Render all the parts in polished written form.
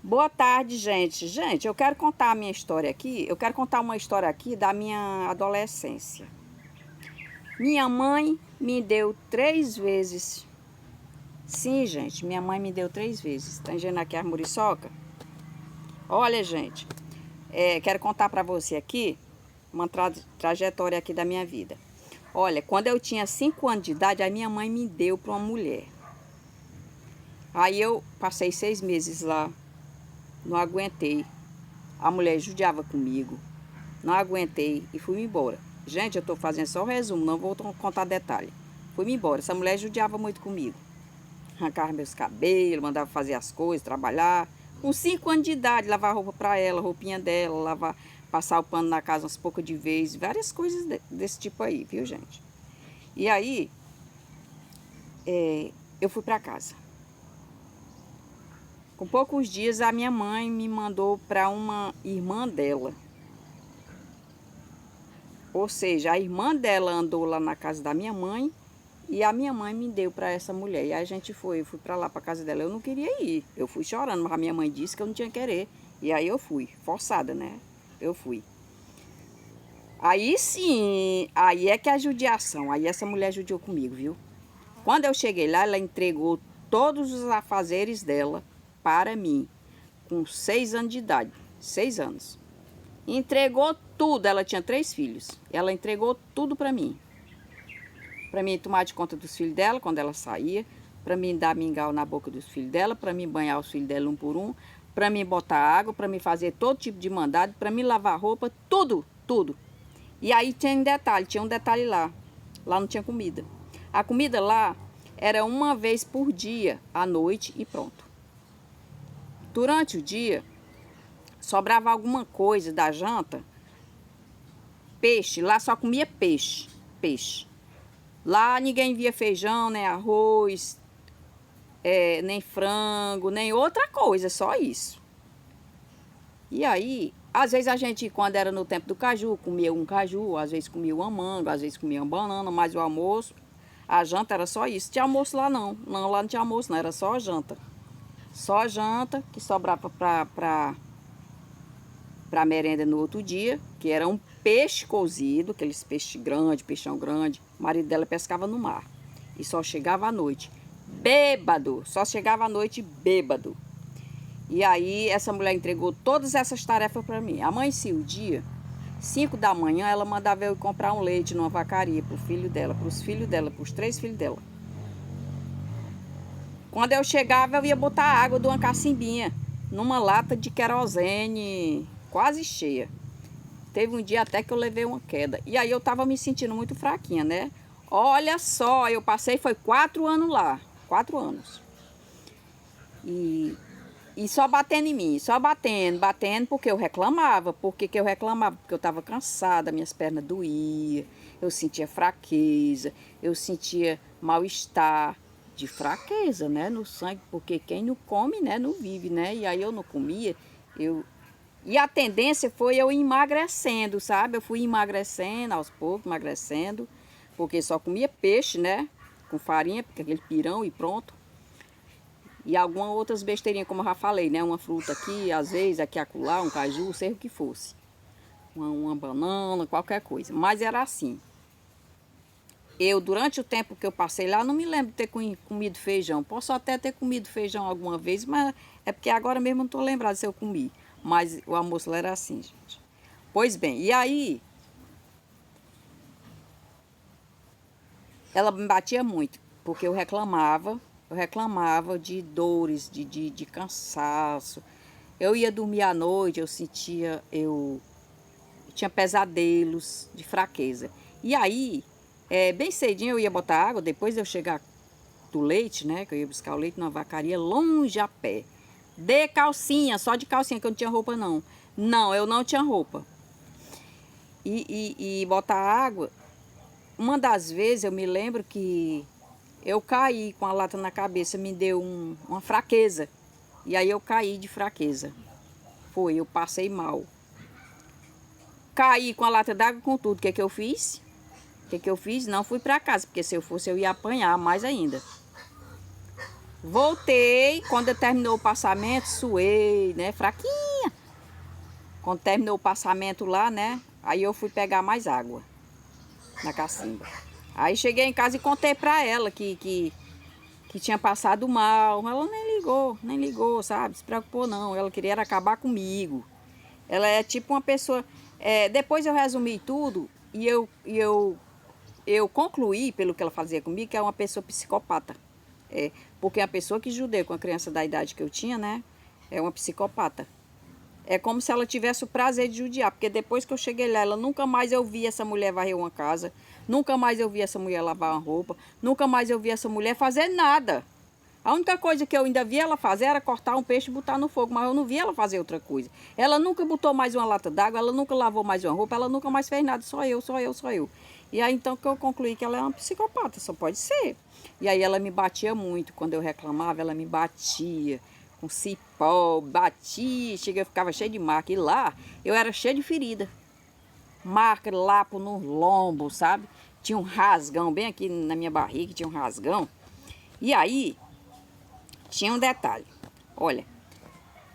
Boa tarde, gente. Gente, eu quero contar a minha história aqui. Eu quero contar uma história aqui da minha adolescência. Minha mãe me deu 3 vezes. Sim, gente, minha mãe me deu 3 vezes. Tá vendo aqui a muriçoca? Olha, gente, quero contar pra você aqui uma trajetória aqui da minha vida. Olha, quando eu tinha 5 anos de idade, a minha mãe me deu pra uma mulher. Aí eu passei 6 meses lá, não aguentei. A mulher judiava comigo. Não aguentei e fui embora. Gente, eu tô fazendo só o resumo, não vou contar detalhe. Fui embora. Essa mulher judiava muito comigo. Arrancava meus cabelos, mandava fazer as coisas, trabalhar. Com 5 anos de idade, lavar roupa pra ela, roupinha dela, lavar, passar o pano na casa umas poucas de vez, várias coisas desse tipo aí, viu, gente? E aí, eu fui pra casa. Com poucos dias, a minha mãe me mandou para uma irmã dela. Ou seja, a irmã dela andou lá na casa da minha mãe e a minha mãe me deu para essa mulher. E aí a gente foi, eu fui para lá, para casa dela. Eu não queria ir, eu fui chorando, mas a minha mãe disse que eu não tinha que querer. E aí eu fui, forçada, né? Eu fui. Aí sim, aí é que é a judiação. Aí essa mulher judiou comigo, viu? Quando eu cheguei lá, ela entregou todos os afazeres dela para mim, com 6 anos de idade. 6 anos. Entregou tudo. Ela tinha 3 filhos. Ela entregou tudo para mim. Para mim tomar de conta dos filhos dela quando ela saía. Para mim dar mingau na boca dos filhos dela. Para mim banhar os filhos dela um por um. Para mim botar água. Para mim fazer todo tipo de mandado. Para mim lavar roupa. Tudo, tudo. E aí tinha um detalhe lá. Lá não tinha comida. A comida lá era uma vez por dia, à noite e pronto. Durante o dia, sobrava alguma coisa da janta. Peixe, lá só comia peixe, peixe. Lá ninguém via feijão, nem arroz, nem frango, nem outra coisa, só isso. E aí, às vezes a gente, quando era no tempo do caju, comia um caju, às vezes comia uma manga, às vezes comia uma banana, mas o almoço, a janta era só isso. Tinha almoço lá não, não, lá não tinha almoço não, era só a janta. Só a janta que sobrava para merenda no outro dia, que era um peixe cozido, aqueles peixes grandes, peixão grande. O marido dela pescava no mar e só chegava à noite, bêbado, só chegava à noite bêbado. E aí essa mulher entregou todas essas tarefas para mim. Amanhecia o dia, 5 da manhã, ela mandava eu comprar um leite numa vacaria pro filho dela, pros filhos dela, pros 3 filhos dela. Quando eu chegava, eu ia botar água de uma cacimbinha numa lata de querosene quase cheia. Teve um dia até que eu levei uma queda. E aí eu tava me sentindo muito fraquinha, né? Olha só, eu passei, foi 4 anos lá. 4 anos. E só batendo em mim, só batendo, porque eu reclamava. Por que eu reclamava? Porque eu tava cansada, minhas pernas doíam, eu sentia fraqueza, eu sentia mal-estar de fraqueza, né, no sangue, porque quem não come, né, não vive, né? E aí eu não comia, e a tendência foi eu emagrecendo, sabe? Eu fui emagrecendo aos poucos, emagrecendo, porque só comia peixe, né? Com farinha, porque aquele pirão e pronto. E algumas outras besteirinhas, como eu já falei, né? Uma fruta aqui, às vezes, aqui acolá, um caju, seja o que fosse. Uma banana, qualquer coisa. Mas era assim. Eu, durante o tempo que eu passei lá, não me lembro de ter comido feijão. Posso até ter comido feijão alguma vez, mas é porque agora mesmo não estou lembrada se eu comi. Mas o almoço lá era assim, gente. Pois bem, e aí ela me batia muito, porque eu reclamava de dores, de cansaço. Eu ia dormir à noite, eu tinha pesadelos de fraqueza. E aí, bem cedinho eu ia botar água, depois de eu chegar do leite, né, que eu ia buscar o leite numa vacaria longe a pé. De calcinha, só de calcinha, que eu não tinha roupa não. Não, eu não tinha roupa. E botar água. Uma das vezes eu me lembro que eu caí com a lata na cabeça, me deu uma fraqueza. E aí eu caí de fraqueza. Eu passei mal. Caí com a lata d'água com tudo. O que eu fiz? O que eu fiz? Não fui para casa, porque se eu fosse eu ia apanhar mais ainda. Voltei, quando eu terminou o passamento, suei, né, fraquinha. Quando terminou o passamento lá, né, aí eu fui pegar mais água na cacimba. Aí cheguei em casa e contei pra ela que tinha passado mal. Ela nem ligou, sabe? Se preocupou não, ela queria era acabar comigo. Ela é tipo uma pessoa... depois eu resumi tudo e eu concluí, pelo que ela fazia comigo, que é uma pessoa psicopata. Porque a pessoa que judia com a criança da idade que eu tinha, né, é uma psicopata. É como se ela tivesse o prazer de judiar, porque depois que eu cheguei lá, ela nunca mais eu vi essa mulher varrer uma casa, nunca mais eu vi essa mulher lavar uma roupa, nunca mais eu vi essa mulher fazer nada. A única coisa que eu ainda vi ela fazer era cortar um peixe e botar no fogo, mas eu não vi ela fazer outra coisa. Ela nunca botou mais uma lata d'água, ela nunca lavou mais uma roupa, ela nunca mais fez nada, só eu. E aí então que eu concluí que ela é uma psicopata, só pode ser. E aí ela me batia muito, quando eu reclamava, ela me batia com cipó, batia, chega, eu ficava cheia de marca. E lá eu era cheia de ferida, marca lá no lombo, sabe? Tinha um rasgão, bem aqui na minha barriga, tinha um rasgão. E aí tinha um detalhe, olha,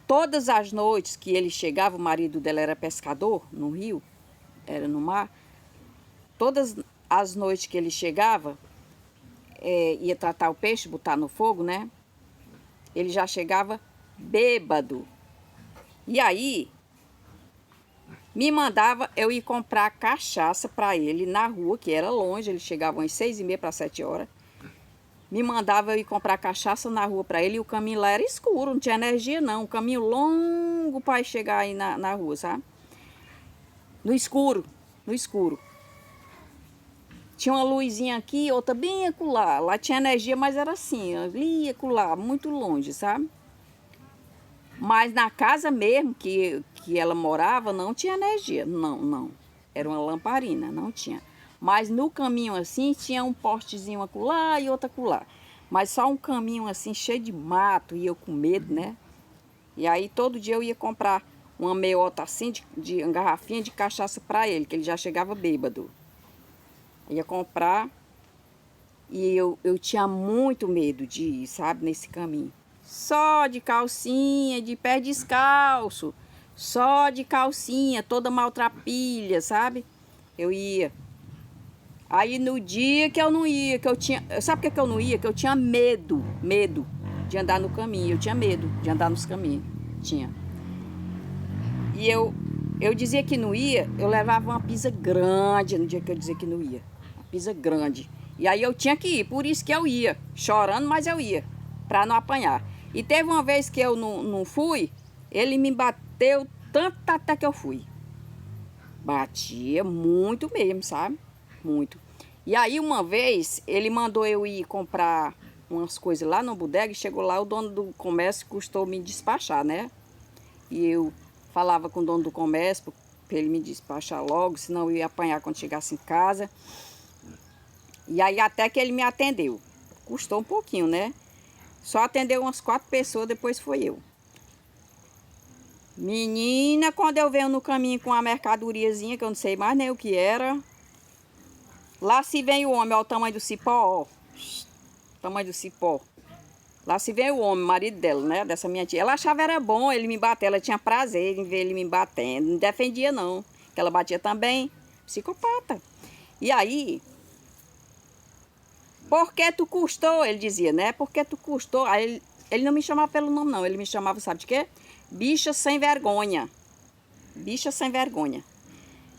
todas as noites que ele chegava, o marido dela era pescador no rio, era no mar, todas as noites que ele chegava, ia tratar o peixe, botar no fogo, né? Ele já chegava bêbado. E aí, me mandava eu ir comprar cachaça para ele na rua, que era longe, ele chegava às 6h30 para 7h. Me mandava eu ir comprar cachaça na rua para ele e o caminho lá era escuro, não tinha energia não, um caminho longo para chegar aí na rua, sabe? No escuro. Tinha uma luzinha aqui, outra bem acolá. Lá tinha energia, mas era assim, ali acolá, muito longe, sabe? Mas na casa mesmo que ela morava, não tinha energia, não. Era uma lamparina, não tinha. Mas no caminho assim, tinha um postezinho acolá e outro acolá. Mas só um caminho assim, cheio de mato, e eu com medo, né? E aí todo dia eu ia comprar uma meiota assim, de uma garrafinha de cachaça para ele, que ele já chegava bêbado. Eu ia comprar e eu tinha muito medo de ir, sabe, nesse caminho. Só de calcinha, de pé descalço, só de calcinha, toda maltrapilha, sabe? Eu ia. Aí no dia que eu não ia, que eu tinha... Sabe por que eu não ia? Que eu tinha medo de andar no caminho. Eu tinha medo de andar nos caminhos. Tinha. E eu dizia que não ia, eu levava uma pisa grande no dia que eu dizia que não ia. Uma pisa grande. E aí eu tinha que ir, por isso que eu ia. Chorando, mas eu ia. Pra não apanhar. E teve uma vez que eu não fui, ele me bateu tanto até que eu fui. Batia muito mesmo, sabe? Muito. E aí uma vez ele mandou eu ir comprar umas coisas lá no bodega e chegou lá, o dono do comércio custou me despachar, né? E eu falava com o dono do comércio para ele me despachar logo, senão eu ia apanhar quando chegasse em casa. E aí até que ele me atendeu. Custou um pouquinho, né? Só atendeu umas 4 pessoas, depois foi eu. Menina, quando eu venho no caminho com a mercadoriazinha, que eu não sei mais nem o que era. Lá se vem o homem, olha o tamanho do cipó, ó. Tamanho do cipó. Lá se vem o homem, marido dela, né? Dessa minha tia. Ela achava era bom ele me bater, ela tinha prazer em ver ele me batendo. Não defendia não, que ela batia também. Psicopata. E aí... Por que tu custou? Ele dizia, né? Por que tu custou? Aí ele não me chamava pelo nome, não. Ele me chamava, sabe de quê? Bicha sem vergonha. Bicha sem vergonha.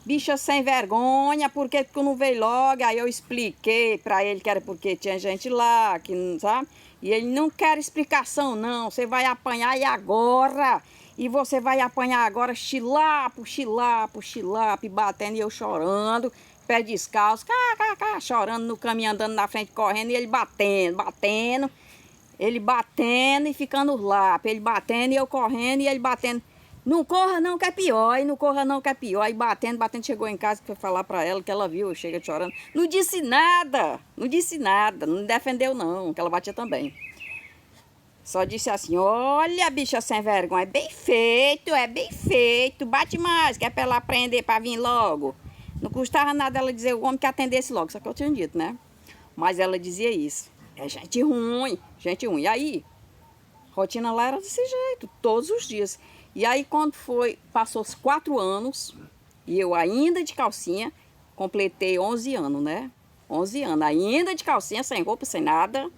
Bicha sem vergonha, por que tu não veio logo? Aí eu expliquei pra ele que era porque tinha gente lá, que não sabe? E ele não quer explicação, não. Você vai apanhar e agora? E você vai apanhar agora, chilapo, batendo e eu chorando. Pé descalço, chorando no caminho, andando na frente, correndo, e ele batendo, ele batendo e ficando lá, ele batendo e eu correndo e ele batendo. Não corra não que é pior, não corra não que é pior. Aí batendo, chegou em casa para falar para ela que ela viu, chega chorando. Não disse nada, não defendeu não, que ela batia também. Só disse assim, olha bicha sem vergonha, é bem feito, bate mais, que é para ela aprender para vir logo. Não custava nada ela dizer o homem que atendesse logo, só que eu tinha dito, né? Mas ela dizia isso. É gente ruim, gente ruim. E aí, rotina lá era desse jeito, todos os dias. E aí quando foi, passou os 4 anos, e eu ainda de calcinha, completei 11 anos, né? 11 anos, ainda de calcinha, sem roupa, sem nada.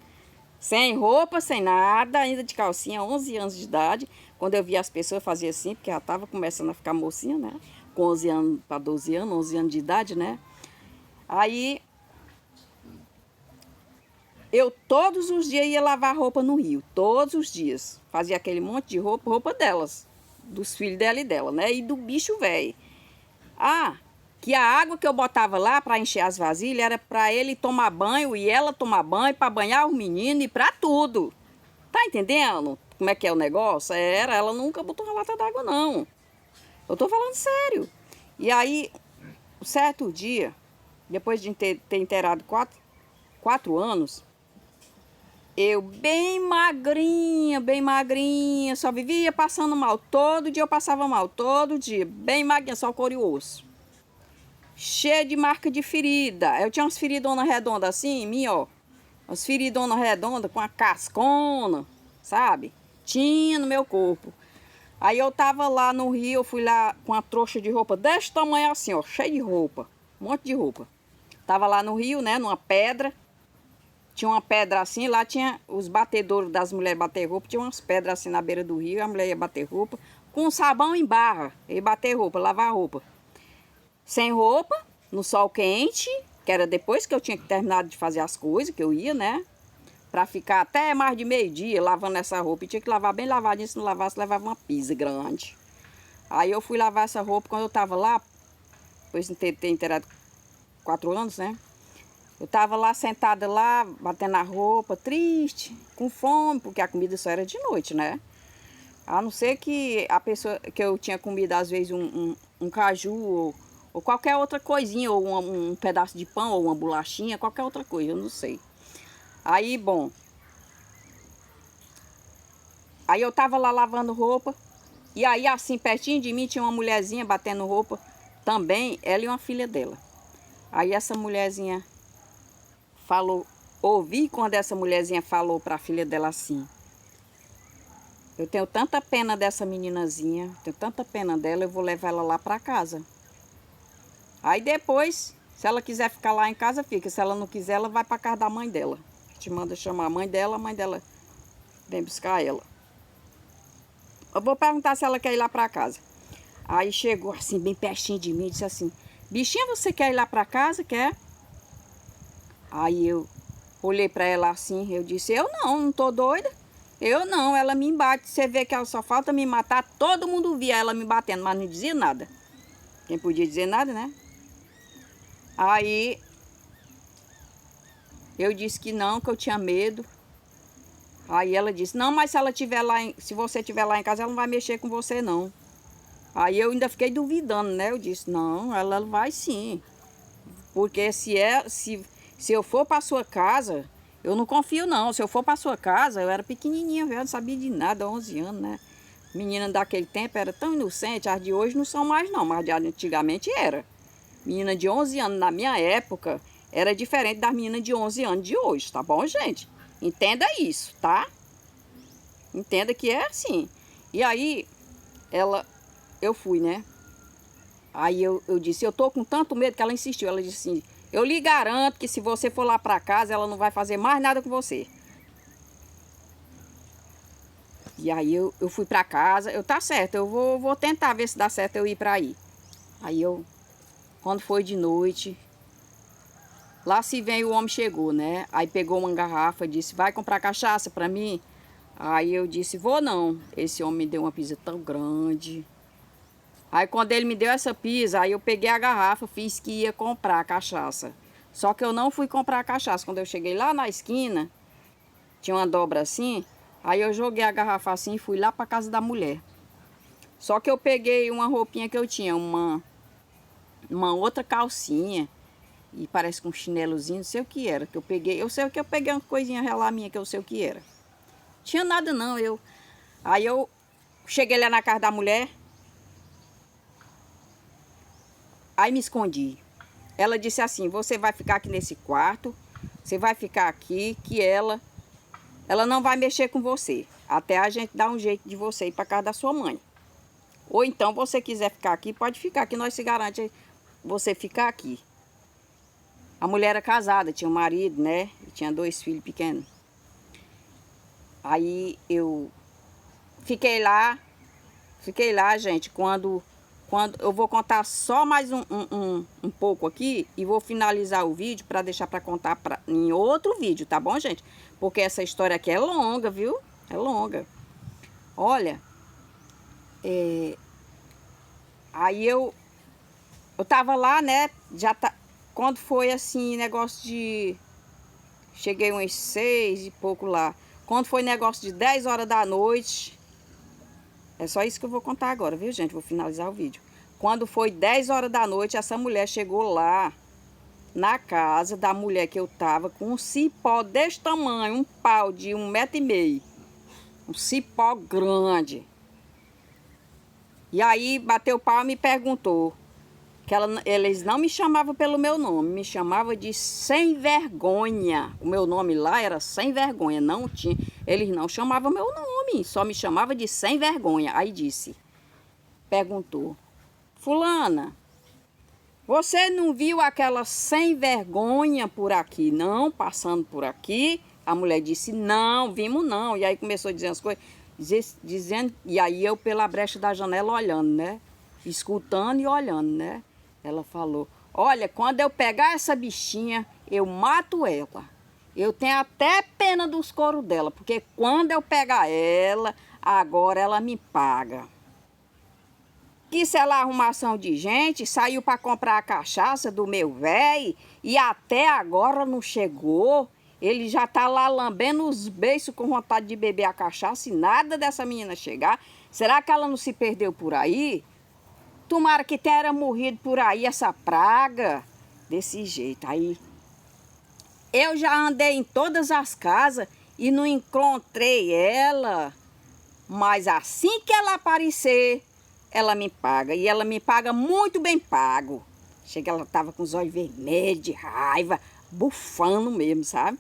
Sem roupa, sem nada, ainda de calcinha, 11 anos de idade. Quando eu via as pessoas fazer assim, porque já estava começando a ficar mocinha, né? Com 11 anos para 12 anos, 11 anos de idade, né? Aí eu todos os dias ia lavar roupa no rio, todos os dias. Fazia aquele monte de roupa, roupa delas, dos filhos dela e dela, né? E do bicho velho. Ah, que a água que eu botava lá para encher as vasilhas era para ele tomar banho e ela tomar banho, para banhar os meninos e para tudo. Tá entendendo como é que é o negócio? Era, ela nunca botou uma lata d'água, não. Eu tô falando sério. E aí, um certo dia, depois de ter inteirado 4 anos, eu bem magrinha, só vivia passando mal. Todo dia eu passava mal, todo dia. Bem magrinha, só couro e osso. Cheia de marca de ferida. Eu tinha umas feridonas redondas assim em mim, ó. Umas feridonas redondas com a cascona, sabe? Tinha no meu corpo. Aí eu tava lá no rio, eu fui lá com uma trouxa de roupa desse tamanho assim, ó, cheia de roupa. Um monte de roupa. Tava lá no rio, né, numa pedra. Tinha uma pedra assim, lá tinha os batedouros das mulheres bater roupa. Tinha umas pedras assim na beira do rio, a mulher ia bater roupa. Com sabão em barra, ia bater roupa, lavar roupa. Sem roupa, no sol quente, que era depois que eu tinha terminado de fazer as coisas, que eu ia, né? Pra ficar até mais de meio-dia lavando essa roupa. E tinha que lavar bem lavadinho, se não lavasse, levava uma pisa grande. Aí eu fui lavar essa roupa quando eu tava lá, depois de ter inteirado 4 anos, né? Eu tava lá sentada lá, batendo a roupa, triste, com fome, porque a comida só era de noite, né? A não ser que a pessoa que eu tinha comido, às vezes, um caju ou qualquer outra coisinha, ou um pedaço de pão, ou uma bolachinha, qualquer outra coisa, eu não sei. Aí, bom. Aí eu tava lá lavando roupa, e aí, assim, pertinho de mim, tinha uma mulherzinha batendo roupa também, ela e uma filha dela. Aí essa mulherzinha falou, ouvi quando essa mulherzinha falou para a filha dela assim: eu tenho tanta pena dessa meninazinha, tenho tanta pena dela, eu vou levar ela lá para casa. Aí depois, se ela quiser ficar lá em casa, fica. Se ela não quiser, ela vai para casa da mãe dela. Te manda chamar a mãe dela vem buscar ela. Eu vou perguntar se ela quer ir lá para casa. Aí chegou assim, bem pertinho de mim, e disse assim: bichinha, você quer ir lá para casa? Quer? Aí eu olhei para ela assim, eu disse: eu não tô doida. Eu não, ela me bate. Você vê que ela só falta me matar. Todo mundo via ela me batendo, mas não dizia nada. Quem podia dizer nada, né? Aí eu disse que não, que eu tinha medo. Aí ela disse: não, mas se ela tiver lá, se você estiver lá em casa, ela não vai mexer com você, não. Aí eu ainda fiquei duvidando, né? Eu disse: não, ela vai sim. Porque se eu for para sua casa, eu não confio não. Se eu for para sua casa, eu era pequenininha, eu não sabia de nada, 11 anos, né? Menina daquele tempo era tão inocente, as de hoje não são mais não, mas de antigamente era. Menina de 11 anos na minha época era diferente das meninas de 11 anos de hoje, tá bom, gente? Entenda isso, tá? Entenda que é assim. E aí, eu fui, né? Aí eu disse: eu tô com tanto medo, que ela insistiu. Ela disse assim: eu lhe garanto que se você for lá para casa, ela não vai fazer mais nada com você. E aí eu fui para casa. Tá certo, eu vou tentar ver se dá certo eu ir para aí. Aí quando foi de noite, lá se vem o homem chegou, né? Aí pegou uma garrafa e disse: vai comprar cachaça para mim? Aí eu disse: vou não. Esse homem me deu uma pizza tão grande. Aí quando ele me deu essa pizza, aí eu peguei a garrafa, fiz que ia comprar a cachaça. Só que eu não fui comprar a cachaça. Quando eu cheguei lá na esquina, tinha uma dobra assim, aí eu joguei a garrafa assim e fui lá para casa da mulher. Só que eu peguei uma roupinha que eu tinha, uma outra calcinha, e parece com um chinelozinho, não sei o que era que eu peguei. Eu sei que eu peguei uma coisinha lá minha que eu sei o que era. Tinha nada não, Aí eu cheguei lá na casa da mulher. Aí me escondi. Ela disse assim: você vai ficar aqui nesse quarto, Você vai ficar aqui que ela não vai mexer com você. Até a gente dar um jeito de você ir para casa da sua mãe. Ou então, você quiser ficar aqui, pode ficar, que nós se garante você ficar aqui. A mulher era casada, tinha um marido, né? E tinha 2 filhos pequenos. Aí eu fiquei lá, gente, quando eu vou contar só mais um pouco aqui e vou finalizar o vídeo para deixar para contar em outro vídeo, tá bom, gente? Porque essa história aqui é longa, viu? É longa. Olha, aí eu tava lá, né? Quando foi assim, negócio de... Cheguei umas 6 e pouco lá. Quando foi negócio de 10 horas da noite... É só isso que eu vou contar agora, viu, gente? Vou finalizar o vídeo. Quando foi 10 horas da noite, essa mulher chegou lá na casa da mulher que eu tava com um cipó desse tamanho, um pau de 1,5 m. Um cipó grande. E aí bateu o pau e me perguntou que eles não me chamavam pelo meu nome, me chamavam de sem vergonha. O meu nome lá era sem vergonha, não tinha, eles não chamavam meu nome, só me chamavam de sem vergonha. Aí perguntou, fulana, você não viu aquela sem vergonha por aqui, não, passando por aqui? A mulher disse, não, vimos não. E aí começou a dizer as coisas, dizendo, e aí eu pela brecha da janela olhando, né? Escutando e olhando, né? Ela falou, olha, quando eu pegar essa bichinha, eu mato ela. Eu tenho até pena dos coros dela, porque quando eu pegar ela, agora ela me paga. Isso é lá arrumação de gente, saiu para comprar a cachaça do meu velho e até agora não chegou. Ele já tá lá lambendo os beiços com vontade de beber a cachaça e nada dessa menina chegar. Será que ela não se perdeu por aí? Tomara que tenha morrido por aí essa praga. Desse jeito. Aí eu já andei em todas as casas e não encontrei ela. Mas assim que ela aparecer, ela me paga. E ela me paga muito bem pago. Chega, ela tava com os olhos vermelhos, de raiva, bufando mesmo, sabe?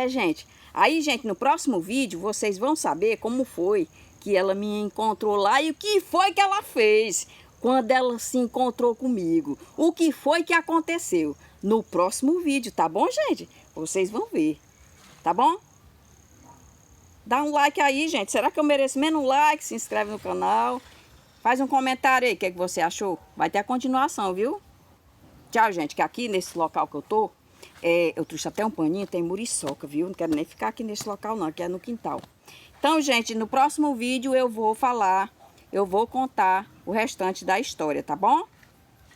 Gente. Aí, gente, no próximo vídeo, vocês vão saber como foi que ela me encontrou lá e o que foi que ela fez quando ela se encontrou comigo. O que foi que aconteceu no próximo vídeo, tá bom, gente? Vocês vão ver, tá bom? Dá um like aí, gente. Será que eu mereço menos um like? Se inscreve no canal. Faz um comentário aí, o que você achou? Vai ter a continuação, viu? Tchau, gente, que aqui nesse local que eu tô, eu trouxe até um paninho, tem muriçoca, viu? Não quero nem ficar aqui nesse local não, que é no quintal. Então, gente, no próximo vídeo eu vou contar o restante da história, tá bom?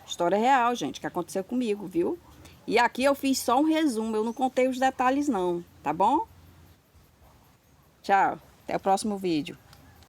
História real, gente, que aconteceu comigo, viu? E aqui eu fiz só um resumo, eu não contei os detalhes não, tá bom? Tchau, até o próximo vídeo.